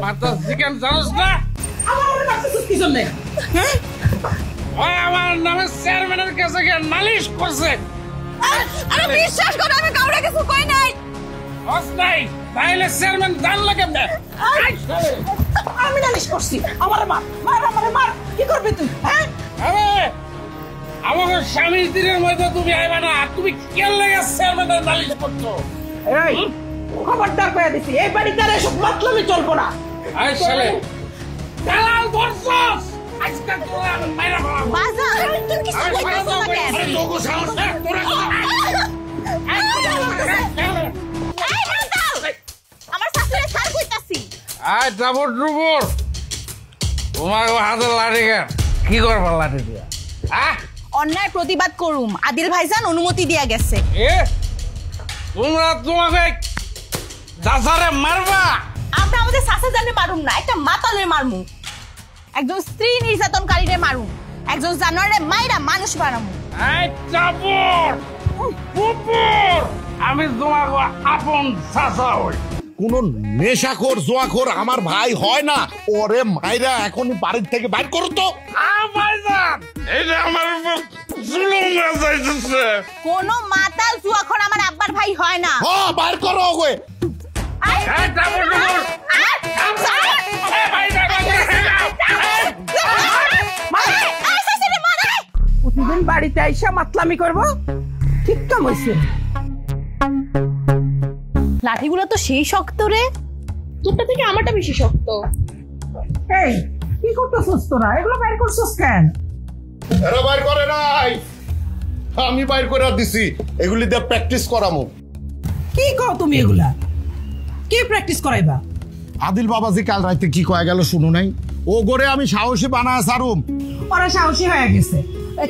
মাথা চিকেন জানোস না? আমার কাছে কি জন্য? হ্যাঁ, ওই আমার নামে চেয়ারম্যানের কাছে গিয়ে নালিশ করছে। আরে বিশ্বাস করো আমি কাউরে কিছু কই নাই। অস্তাই তাইলে চেয়ারম্যান জানলা কেমনে? আমি নালিশ করছি। আমার মার কি করবে তুই? হ্যাঁ, আরে আমাকে স্বামী স্ত্রীর মধ্যে তুমি আইবা না, তুমি কেন লাগে চেয়ারম্যানের নালিশ করছো? এই খবরদার কইয়া দিছি, এই বাড়িতে আর এসব মাতলামি চলবো না। আই শালে দালাল ধরছস, আজকে তোরা আমি মাইরা ফেলাবো। বাজার তুমি কি কইতাছ না কেন? আরে তোকে সাহস না তোরা এই বাজার আমার শাশুড়ি ছাড় কইতাছি। আই ডাবর ডুবর তোমার হাতে লাঠি কেন? কি করবা লাঠি দিয়া? অন্যায় প্রতিবাদ করুম, আদিল ভাইজান অনুমতি দিয়া গেছে। এ তোমরা তোমাকে দাসারে মারবা? আমরা আমাদের শাশুড়ি জানে মারুম না, একটা মাতালের মারমু, একজন স্ত্রী নির্যাতনকারীরে মারুম, একজন জানোয়ারে মাইরা মানুষ বানামু। এই ডাবর উপর আমি তোমাকে আপন চাচা হই। কোন নেশাখোর জোয়াখোর আমার ভাই হয় না। ওরে মাইরা এখনই বাড়ির থেকে বাইর করো তো। ভাইজান এটা আমার উপর জুলুম যাইতেছে। কোন মাতাল জুয়াখোর আমার আব্বার ভাই হয় না। হ্যাঁ বাইর করো ওকে। এই ডাবর ডুবর এই ভাইজান প্রতিদিন বাড়িতে আইসা মাতলামি করবো, ঠিক কাম হইছে। লাঠিগুলো তো সেই শক্ত রে, তোরটা থেকে আমারটা বেশি শক্ত। এই কি করতেছস তোরা? এগুলো বাইর করছস কেন? এরা বাইর করে নাই, আমি বাইর করে দিছি। এগুলি দিয়ে প্র্যাকটিস করামু। কি কও তুমি এগুলা? কি প্র্যাকটিস করাইবা? আদিল বাবাজি কাল রাতে কি কয়ে গেল শুনো নাই? ও গড়ে আমি সাহসী বানায় সারুম। ওরা সাহসী হয়ে গেছে।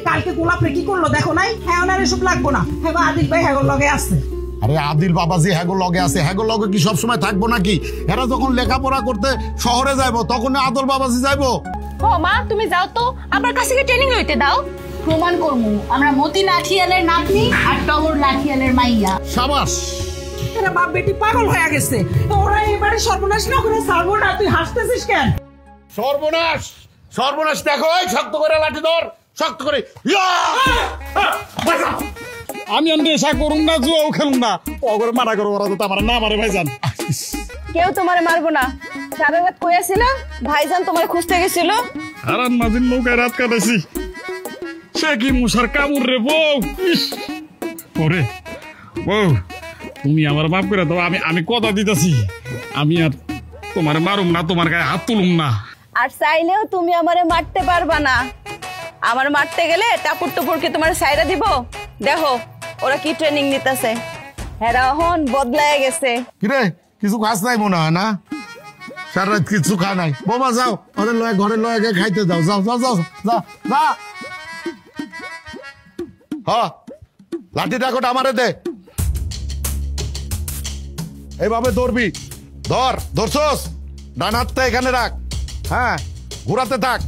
কালকে গোলাপরে কি করলো দেখো নাই? হ্যাঁ ওনার এসব লাগবো না। হ্যাঁ আদিল ভাই হ্যাঁ লগে আছে। আরে আদিল বাবাজি হ্যাগো লগে আছে, হ্যাগো লগে কি সবসময় থাকবো নাকি? এরা যখন লেখাপড়া করতে শহরে যাইবো তখন আদল বাবাজি যাইবো। ও মা তুমি যাও তো, আমার কাছে ট্রেনিং লইতে দাও, প্রমাণ করমু আমরা মতি লাঠিয়ালের নাতনি আর টগর লাঠিয়ালের মাইয়া। সাবাস। এরা বাপ বেটি পাগল হয়ে গেছে। ওরা এবারে সর্বনাশ না করে ছাড়বো না। তুই হাসতেছিস কেন? সর্বনাশ সর্বনাশ দেখো, শক্ত করে লাঠি ধর, শক্ত করে। আমি নেশা করুন না, জুয়াও খেলুন না, অগরে মারা করো। ওরা তো আমার না মারে ভাইজান। কেউ তোমারে মারবো না। সারা রাত কইয়াছিল ভাইজান তোমার খুঁজতে গেছিল। হারান মাঝির নৌকায় রাত কাটাইছি। সে কি মুসার কামড় রে বউ। ওরে বউ তুমি আমার মাফ করে দাও। আমি কথা দিতেছি, আমি আর তোমার মারুম না, তোমার গায়ে হাত তুলুম না। আর চাইলেও তুমি আমারে মারতে পারবা না। আমার মারতে গেলে টাপুর টুপুরকে তোমার সাইরা দিব। দেখো ওরা কি ট্রেনিং নিতেছে। হেরা হন বদলায় গেছে। কিরে কিছু খাস নাই মনে হয় না? সারা রাত কিছু খা নাই। বোমা যাও ওদের লয়ে ঘরে লয়ে গিয়ে খাইতে যাও। যাও যাও যাও যা যা। হ্যাঁ লাঠি ডাকোটা আমারে দে। এইভাবে ধরবি, ধরছস? ডান হাতটা এখানে রাখ, হ্যাঁ ঘুরাতে থাক।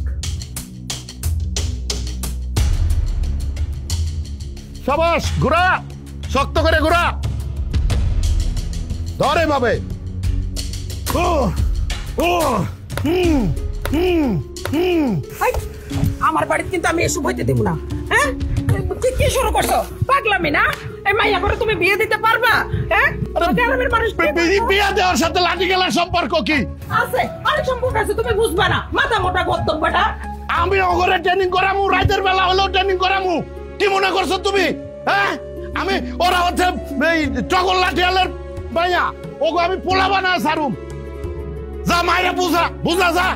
সাবাস, ঘুরা, শক্ত করে ঘুরা। ধর এইভাবে। আমার বাড়িতে কিন্তু আমি এসব হইতে দেব না। হ্যাঁ কি শুরু করছো? পাগলামি না? এই মাইয়া করে তুমি বিয়ে দিতে পারবা? হ্যাঁ গ্রামের মানুষ বিয়ে দেওয়ার সাথে লাঠি খেলার সম্পর্ক কি আছে? অনেক সম্পর্ক আছে, তুমি বুঝবা না। মাথা মোটা গর্তব্যটা। আমি ওগরে ট্রেনিং করামু, রাতের বেলা হলেও ট্রেনিং করামু। কি মনে করছো তুমি? হ্যাঁ আমি ওরা হচ্ছে এই টগর লাঠিয়ালের মাইয়া, ওগো আমি পোলা বানা সারুম। যা মাইরা বুঝা যা।